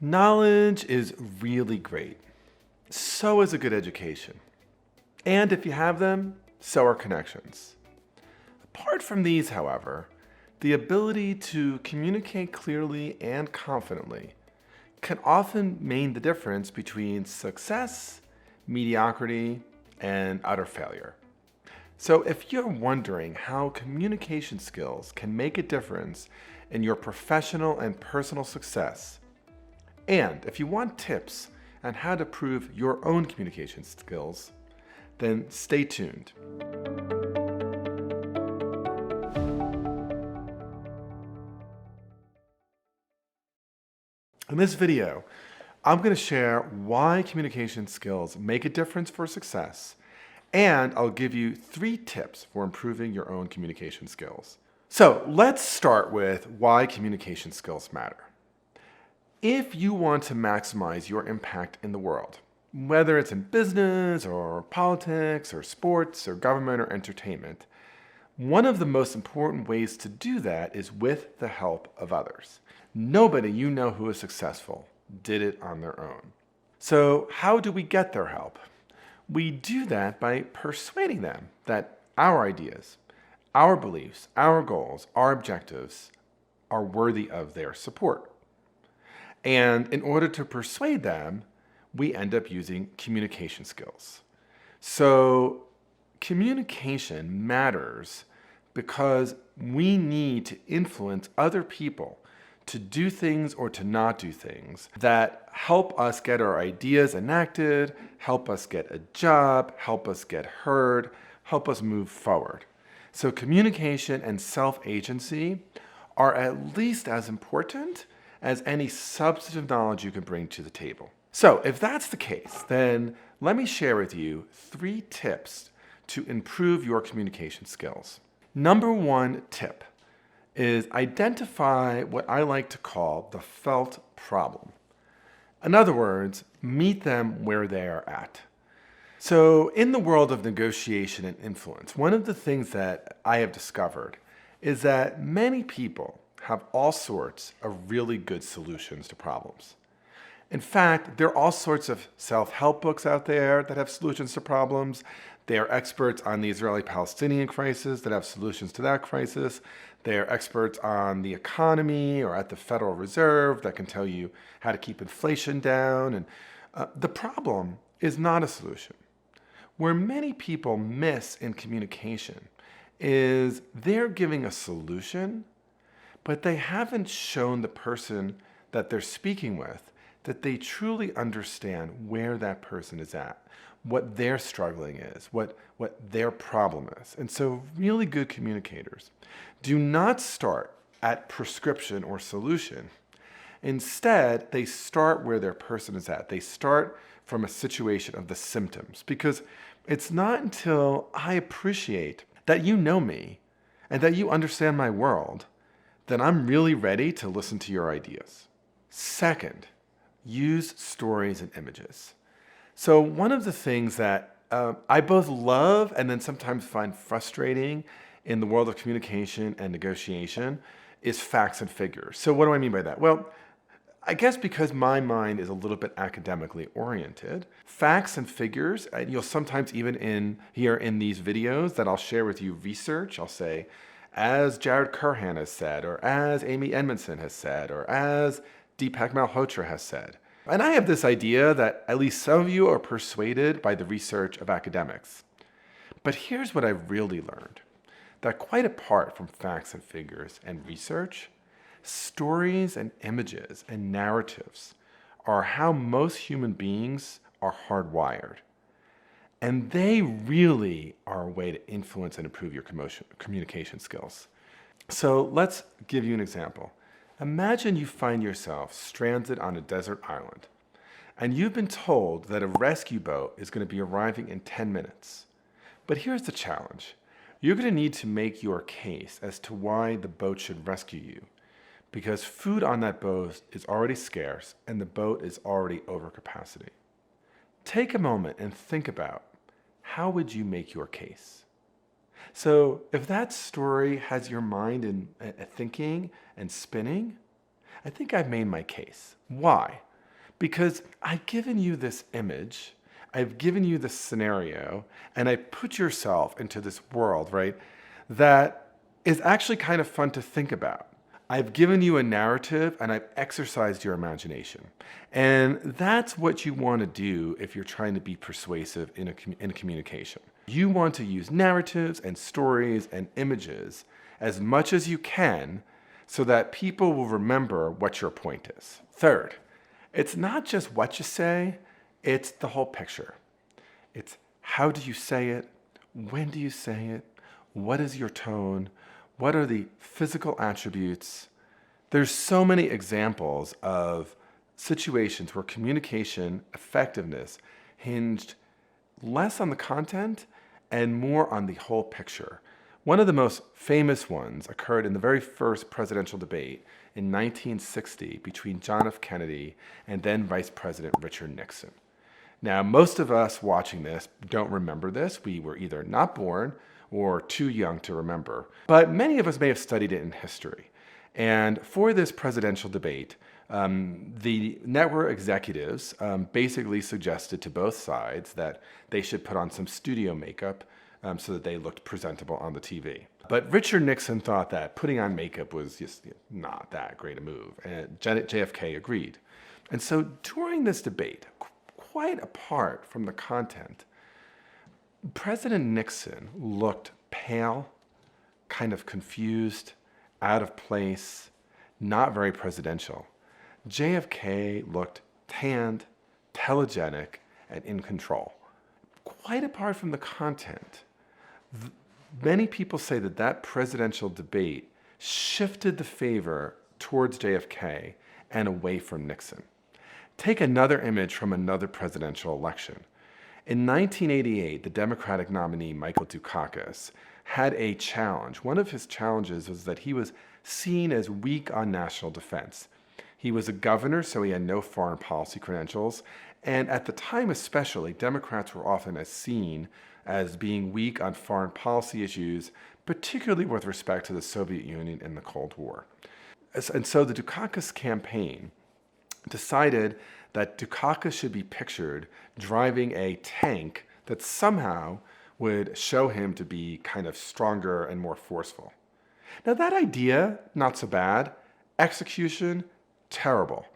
Knowledge is really great. So is a good education. And if you have them, so are connections. Apart from these, however, the ability to communicate clearly and confidently can often mean the difference between success, mediocrity, and utter failure. So if you're wondering how communication skills can make a difference in your professional and personal success, and if you want tips on how to prove your own communication skills, then stay tuned. In this video, I'm going to share why communication skills make a difference for success, and I'll give you 3 tips for improving your own communication skills. So let's start with why communication skills matter. If you want to maximize your impact in the world, whether it's in business or politics or sports or government or entertainment, one of the most important ways to do that is with the help of others. Nobody you know who is successful did it on their own. So how do we get their help? We do that by persuading them that our ideas, our beliefs, our goals, our objectives are worthy of their support. And in order to persuade them, we end up using communication skills. So communication matters because we need to influence other people to do things or to not do things that help us get our ideas enacted, help us get a job, help us get heard, help us move forward. So communication and self-agency are at least as important as any substantive knowledge you can bring to the table. So if that's the case, then let me share with you 3 tips to improve your communication skills. Number 1 tip is identify what I like to call the felt problem. In other words, meet them where they are at. So in the world of negotiation and influence, one of the things that I have discovered is that many people have all sorts of really good solutions to problems. In fact, there are all sorts of self-help books out there that have solutions to problems. They are experts on the Israeli-Palestinian crisis that have solutions to that crisis. They are experts on the economy or at the Federal Reserve that can tell you how to keep inflation down. And the problem is not a solution. Where many people miss in communication is they're giving a solution, but they haven't shown the person that they're speaking with that they truly understand where that person is at, what their struggling is, what their problem is. And so really good communicators do not start at prescription or solution. Instead, they start where their person is at. They start from a situation of the symptoms, because it's not until I appreciate that you know me and that you understand my world that I'm really ready to listen to your ideas. Second, use stories and images. So one of the things that I both love and then sometimes find frustrating in the world of communication and negotiation is facts and figures. So what do I mean by that? Well, I guess because my mind is a little bit academically oriented, facts and figures, and you'll sometimes even hear in these videos that I'll share with you research, I'll say, as Jared Curhan has said, or as Amy Edmondson has said, or as Deepak Malhotra has said. And I have this idea that at least some of you are persuaded by the research of academics. But here's what I've really learned, that quite apart from facts and figures and research, stories and images and narratives are how most human beings are hardwired. And they really are a way to influence and improve your communication skills. So let's give you an example. Imagine you find yourself stranded on a desert island, and you've been told that a rescue boat is going to be arriving in 10 minutes. But here's the challenge. You're going to need to make your case as to why the boat should rescue you, because food on that boat is already scarce and the boat is already over capacity. Take a moment and think about, how would you make your case? So if that story has your mind thinking and spinning, I think I've made my case. Why? Because I've given you this image, I've given you this scenario, and I put yourself into this world, right, that is actually kind of fun to think about. I've given you a narrative and I've exercised your imagination. And that's what you want to do if you're trying to be persuasive in communication. You want to use narratives and stories and images as much as you can so that people will remember what your point is. Third, it's not just what you say, it's the whole picture. It's how do you say it? When do you say it? What is your tone? What are the physical attributes? There's so many examples of situations where communication effectiveness hinged less on the content and more on the whole picture. One of the most famous ones occurred in the very first presidential debate in 1960 between John F. Kennedy and then Vice President Richard Nixon. Now, most of us watching this don't remember this. We were either not born or too young to remember. But many of us may have studied it in history. And for this presidential debate, the network executives basically suggested to both sides that they should put on some studio makeup so that they looked presentable on the TV. But Richard Nixon thought that putting on makeup was just not that great a move, and JFK agreed. And so during this debate, quite apart from the content, President Nixon looked pale, kind of confused, out of place, not very presidential. JFK looked tanned, telegenic, and in control. Quite apart from the content, many people say that that presidential debate shifted the favor towards JFK and away from Nixon. Take another image from another presidential election. In 1988, the Democratic nominee, Michael Dukakis, had a challenge. One of his challenges was that he was seen as weak on national defense. He was a governor, so he had no foreign policy credentials. And at the time especially, Democrats were often seen as being weak on foreign policy issues, particularly with respect to the Soviet Union and the Cold War. And so the Dukakis campaign decided that Dukakis should be pictured driving a tank that somehow would show him to be kind of stronger and more forceful. Now that idea, not so bad. Execution, terrible.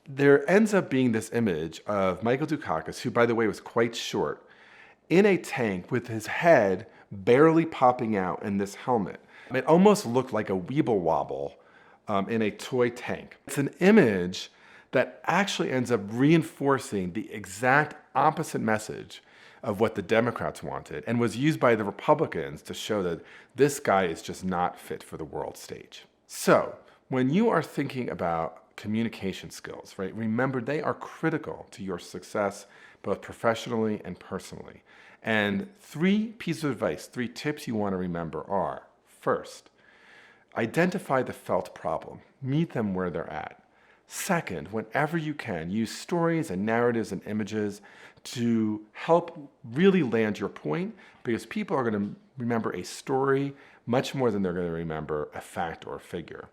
There ends up being this image of Michael Dukakis, who by the way was quite short, in a tank with his head barely popping out in this helmet. It almost looked like a Weeble Wobble in a toy tank. It's an image that actually ends up reinforcing the exact opposite message of what the Democrats wanted and was used by the Republicans to show that this guy is just not fit for the world stage. So when you are thinking about communication skills, right, remember they are critical to your success both professionally and personally. And 3 pieces of advice, 3 tips you want to remember are, first, identify the felt problem. Meet them where they're at. Second, whenever you can, use stories and narratives and images to help really land your point, because people are going to remember a story much more than they're going to remember a fact or a figure.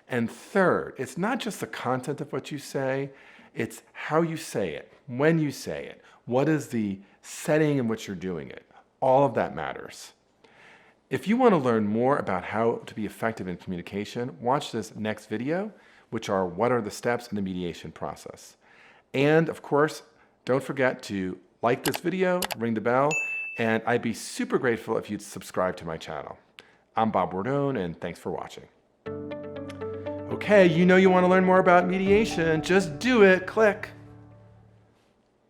And third, it's not just the content of what you say, it's how you say it, when you say it, what is the setting in which you're doing it. All of that matters. If you want to learn more about how to be effective in communication, watch this next video, which are what are the steps in the mediation process. And of course, don't forget to like this video, ring the bell, and I'd be super grateful if you'd subscribe to my channel. I'm Bob Bordone, and thanks for watching. Okay, you know you want to learn more about mediation. Just do it. Click.